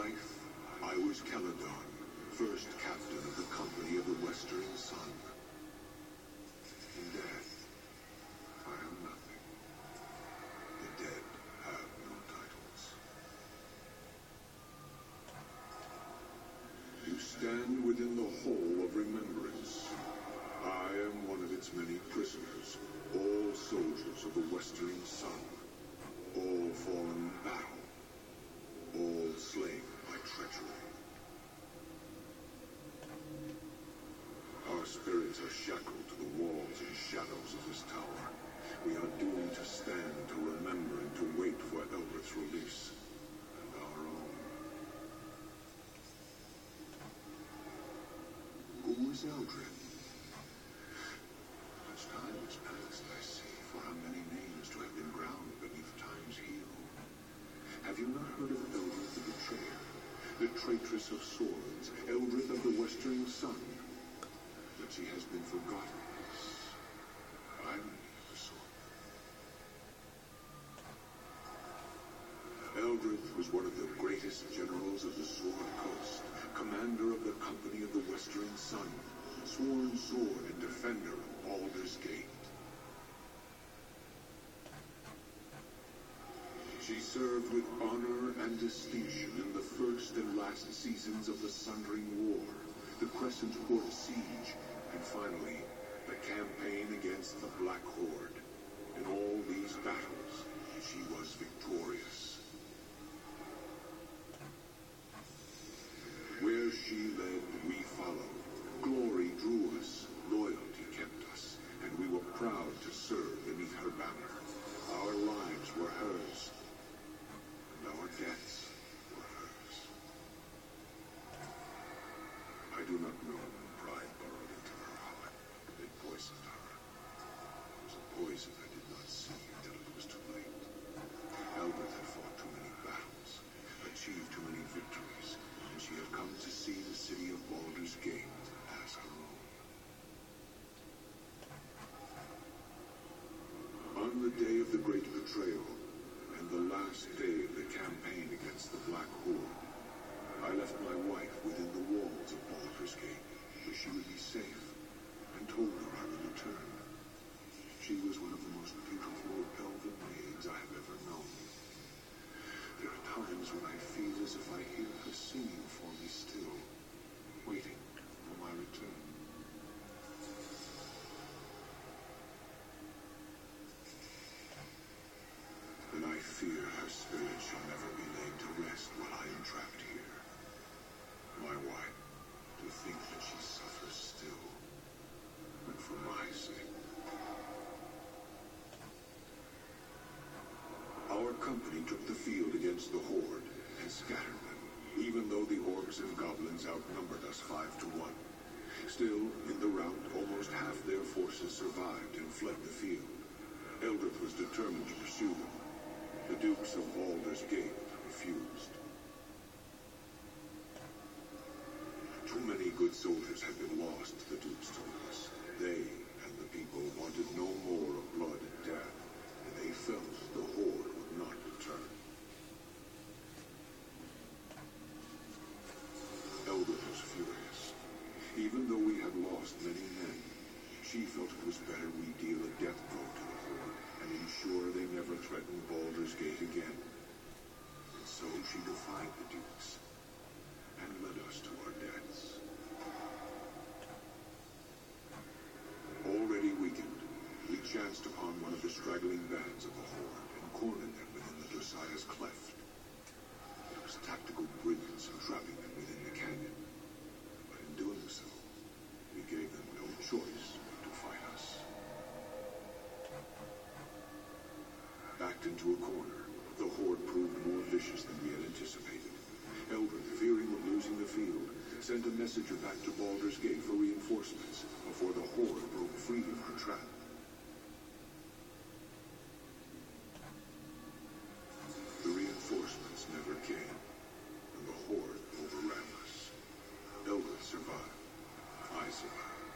life, I was Caledon, first captain of the Company of the Western Sun. In death, I am nothing. The dead have no titles. You stand within the hall of remembrance. I am one of its many prisoners, all soldiers of the Western Sun, all fallen in battle, all slain by treachery. Our spirits are shackled to the walls and shadows of this tower. We are doomed to stand, to remember, and to wait for Eldrith's release, and our own. Who is Eldrith? Much time has passed, I see, for how many names to have been ground beneath time's heel. Have you not heard of Eldrith the Betrayer, the traitress of swords, Eldrith of the Western Sun? But she has been forgotten. I'm the sword. Eldrith was one of the greatest generals of the Sword Coast, commander of the Company of the Western Sun, sworn sword and defender of Baldur's Gate. She served with honor and distinction in the first and last seasons of the Sundering War, the Crescent Port Siege, and finally, the campaign against the Black Horde. In all these battles, she was victorious. Where she led, we followed. Glory drew us, loyalty kept us, and we were proud to serve beneath her banner. Our lives were hers, and our deaths were hers. I do not know when pride burrowed into her heart. It poisoned her. It was a poison I did not see until it was too late. Eldrith had fought too many battles, achieved too many victories, and she had come to see the city of Baldur's Gate as her own. On the day of the Great Betrayal, and the last day of the campaign against the Black Horde, I left my wife within the walls of Baldur's Gate, where she would be safe, and told her I would return. She was one of the most beautiful elven maids I have ever known. There are times when I feel as if I hear her singing for me still, waiting for my return. And I fear her spirit shall never be laid to rest while I am trapped here. My wife, to think that she suffers still, but for my sake. Our company took the field against the Horde and scattered them, even though the orcs and goblins outnumbered us 5-1. Still, in the rout, almost half their forces survived and fled the field. Eldrith was determined to pursue them. The Dukes of Baldur's Gate refused. Too many good soldiers had been lost, the Dukes told us. They and the people wanted no more of blood and death, and they felt the Horde would not return. Eldrith was furious. Even though we had lost many men, she felt it was better we deal a death blow to the Horde and ensure they never threatened Baldur's Gate again. And so she defied the Dukes and led us to our deaths. Already weakened, we chanced upon one of the straggling bands of the Horde and cornered them within the Josiah's cleft. It was tactical brilliance in trapping them within the canyon. But in doing so, we gave them no choice but to fight us. Backed into a corner, the Horde proved more vicious than we had anticipated. Eldrith, fearing of losing the field, sent a messenger back to Baldur's Gate for reinforcements before the Horde broke free of her trap. The reinforcements never came, and the Horde overran us. Eldrith survived. I survived.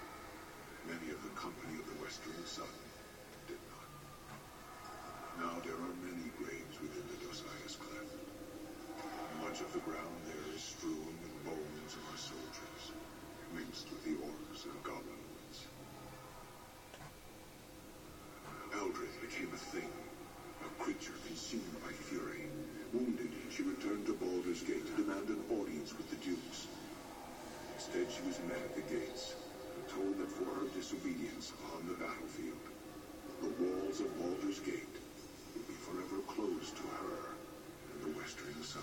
Many of the Company of the Western Sun did not. Now there are many graves within the Josiah's cleft. Much of The ground there is strewn with bones of our soldiers, mixed with the orcs and goblins. Eldrith became a thing, a creature consumed by fury. Wounded, she returned to Baldur's Gate to demand an audience with the dukes. Instead, she was met at the gates and told that for her disobedience upon the battlefield, the walls of Baldur's Gate would be forever closed to her and the Western Sun.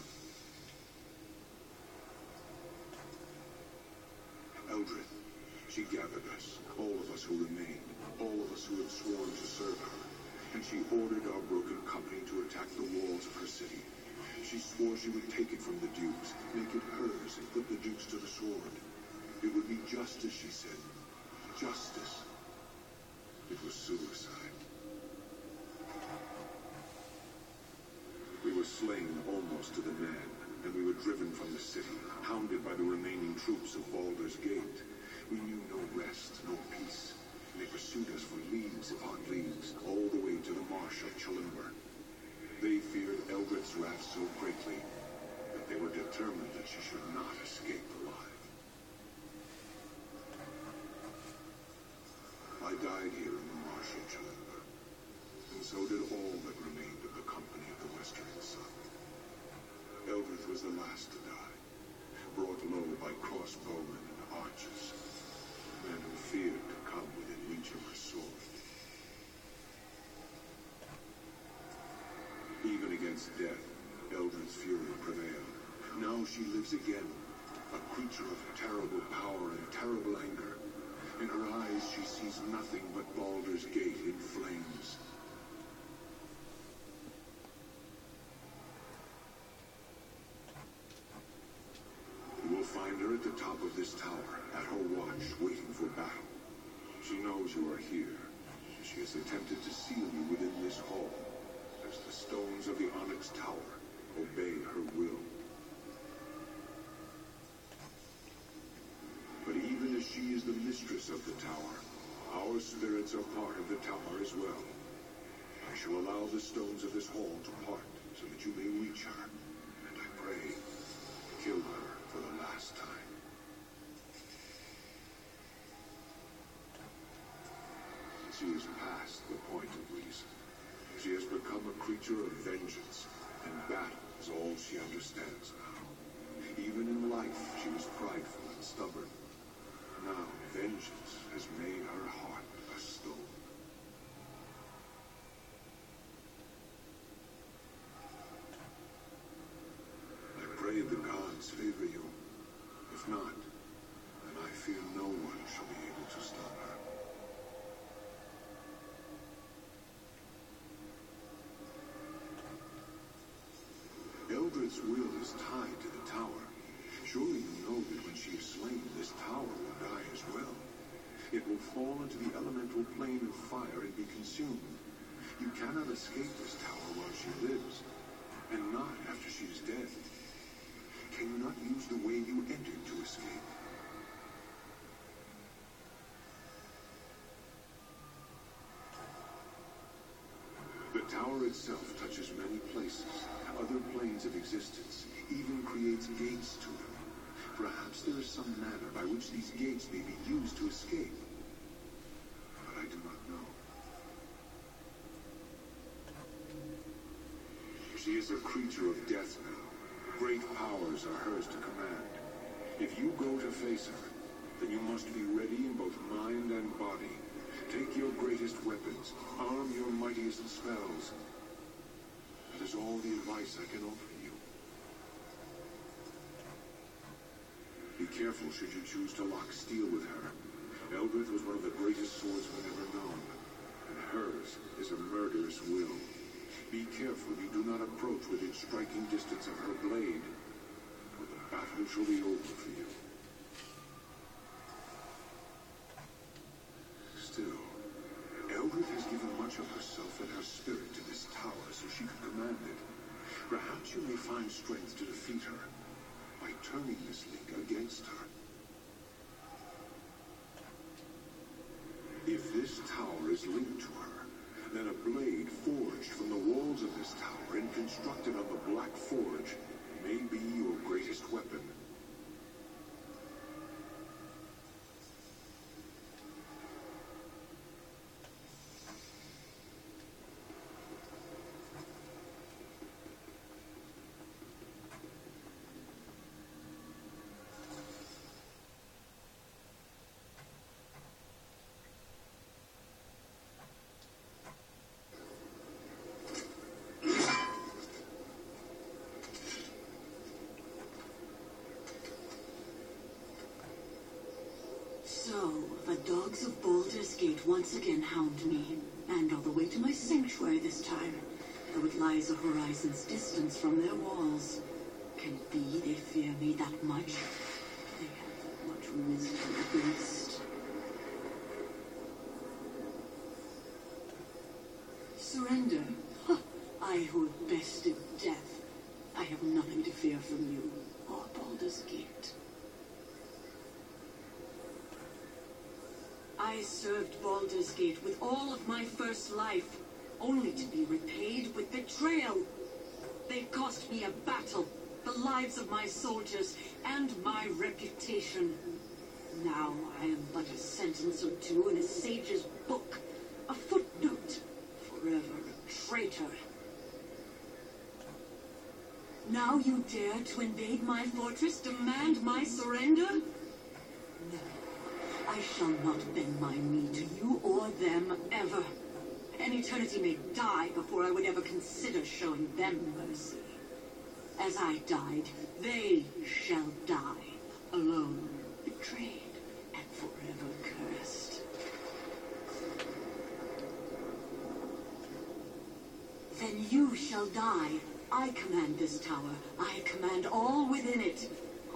Eldrith, she gathered us, all of us who remained, all of us who had sworn to serve her, and she ordered our broken company to attack the walls of her city. She swore she would take it from the dukes, make it hers, and put the dukes to the sword. It would be justice, she said. Justice. It was suicide. We were slain almost to the man, and we were driven from the city, hounded by the remaining troops of Baldur's Gate. We knew no rest, no peace. They pursued us for leagues upon leagues, all the way to the marsh of Chillimber. They feared Eldrith's wrath so greatly that they were determined that she should not escape alive. I died here in the marsh of Chillimber, and so did all that remained of the company of the Western Sun. Eldrith was the last to die, brought low by crossbowmen and archers, men who feared to come within reach of her sword. Even against death, Eldrith's fury prevailed. Now she lives again, a creature of terrible power and terrible anger. In her eyes she sees nothing but Baldur's Gate in flames. You will find her at the top of this tower, at her watch, waiting for battle. She knows you are here. She has attempted to seal you within this hall, as the stones of the Onyx Tower obey her will. But even as she is the mistress of the tower, our spirits are part of the tower as well. I shall allow the stones of this hall to part, so that you may reach her, and I pray, kill her for the last time. She is past the point of reason. She has become a creature of vengeance, and battle is all she understands now. Even in life, she was prideful and stubborn. Now, vengeance has made her heart a stone. I pray the gods favor you. If not, then I fear no one shall be able to stop her. Eldrith's will is tied to the tower. Surely you know that when she is slain, this tower will die as well. It will fall into the elemental plane of fire and be consumed. You cannot escape this tower while she lives, and not after she is dead. Can you not use the way you entered to escape? The tower itself touches many places, other planes of existence, even creates gates to them. Perhaps there is some manner by which these gates may be used to escape. But I do not know. She is a creature of death now. Great powers are hers to command. If you go to face her, then you must be ready in both mind and body. Take your greatest weapons, arm your mightiest spells. That is all the advice I can offer you. Be careful should you choose to lock steel with her. Eldrith was one of the greatest swordsmen ever known, and hers is a murderous will. Be careful you do not approach within striking distance of her blade, or the battle shall be over for you. Still, Eldrith has given much of herself and her spirit to this tower so she can command it. Perhaps you may find strength to defeat her by turning this link against her. If this tower is linked to her, then a blade forged from the walls of this tower and constructed on the Black Forge may be your So, the dogs of Baldur's Gate once again hound me, and all the way to my sanctuary this time, though it lies a horizon's distance from their walls. Can it be they fear me that much? They have that much wisdom at least. Surrender? Huh. I who have bested death. I have nothing to fear from you, or Baldur's Gate. I served Baldur's Gate with all of my first life, only to be repaid with betrayal. They cost me a battle, the lives of my soldiers, and my reputation. Now I am but a sentence or two in a sage's book, a footnote, forever a traitor. Now you dare to invade my fortress, demand my surrender? No. I shall not bend my knee to you or them ever. An eternity may die before I would ever consider showing them mercy. As I died, they shall die, alone, betrayed, and forever cursed. Then you shall die. I command this tower. I command all within it.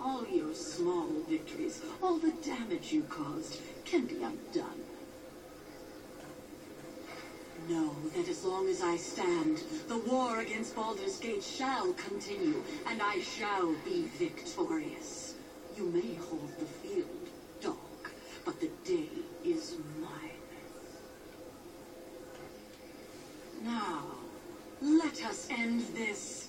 All your small victories, all the damage you caused, can be undone. Know that as long as I stand, the war against Baldur's Gate shall continue, and I shall be victorious. You may hold the field, dog, but the day is mine. Now, let us end this.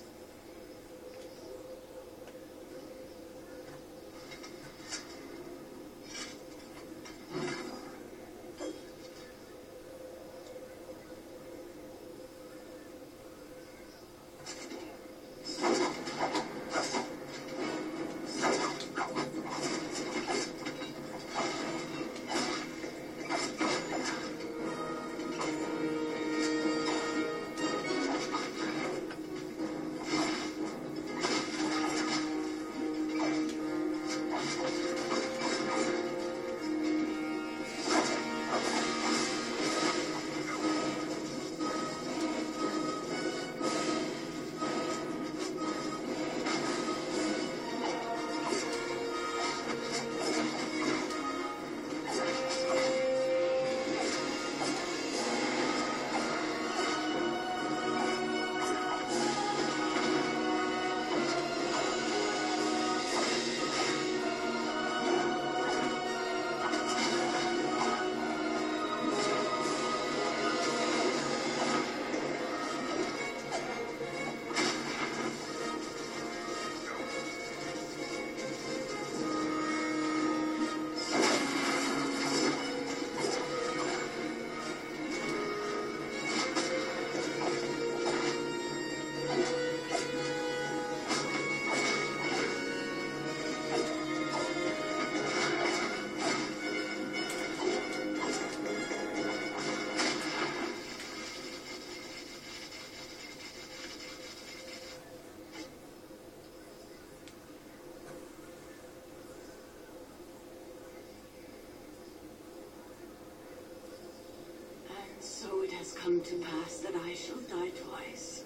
Come to pass that I shall die twice,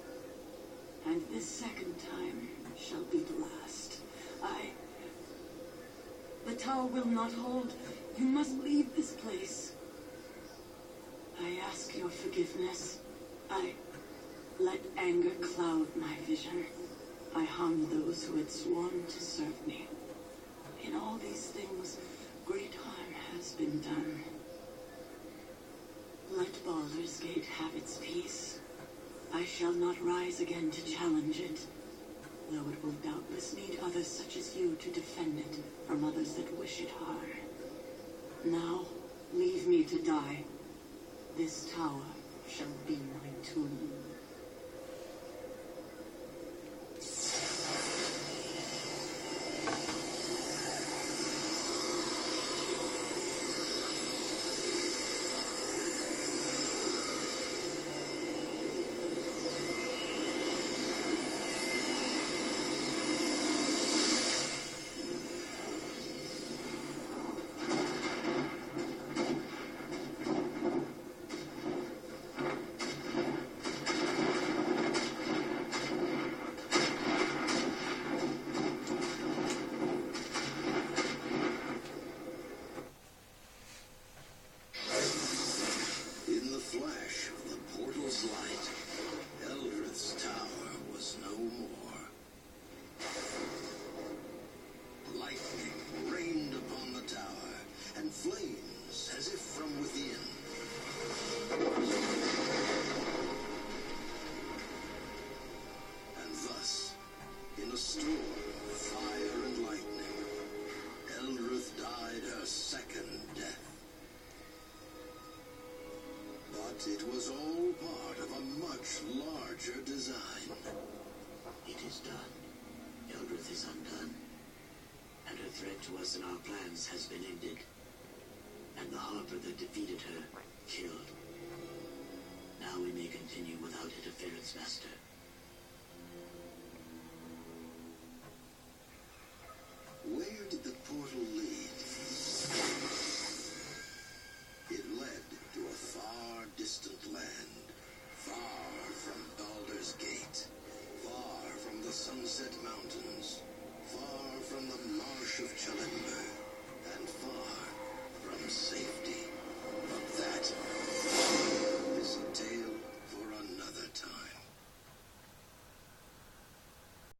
and this second time shall be the last. The tower will not hold. You must leave this place. I ask your forgiveness. I let anger cloud my vision. I harmed those who had sworn to serve me. In all these things, great harm has been done. Let Baldur's Gate have its peace. I shall not rise again to challenge it, though it will doubtless need others such as you to defend it from others that wish it harm. Now, leave me to die. This tower shall be my tomb. But it was all part of a much larger design. It is done. Eldrith is undone. And her threat to us and our plans has been ended. And the Harper that defeated her, killed. Now we may continue without interference, Master. Where did the portal lead? It led to a far distant land, far from Baldur's Gate, far from the Sunset Mountains, far from the Marsh of Challenberg.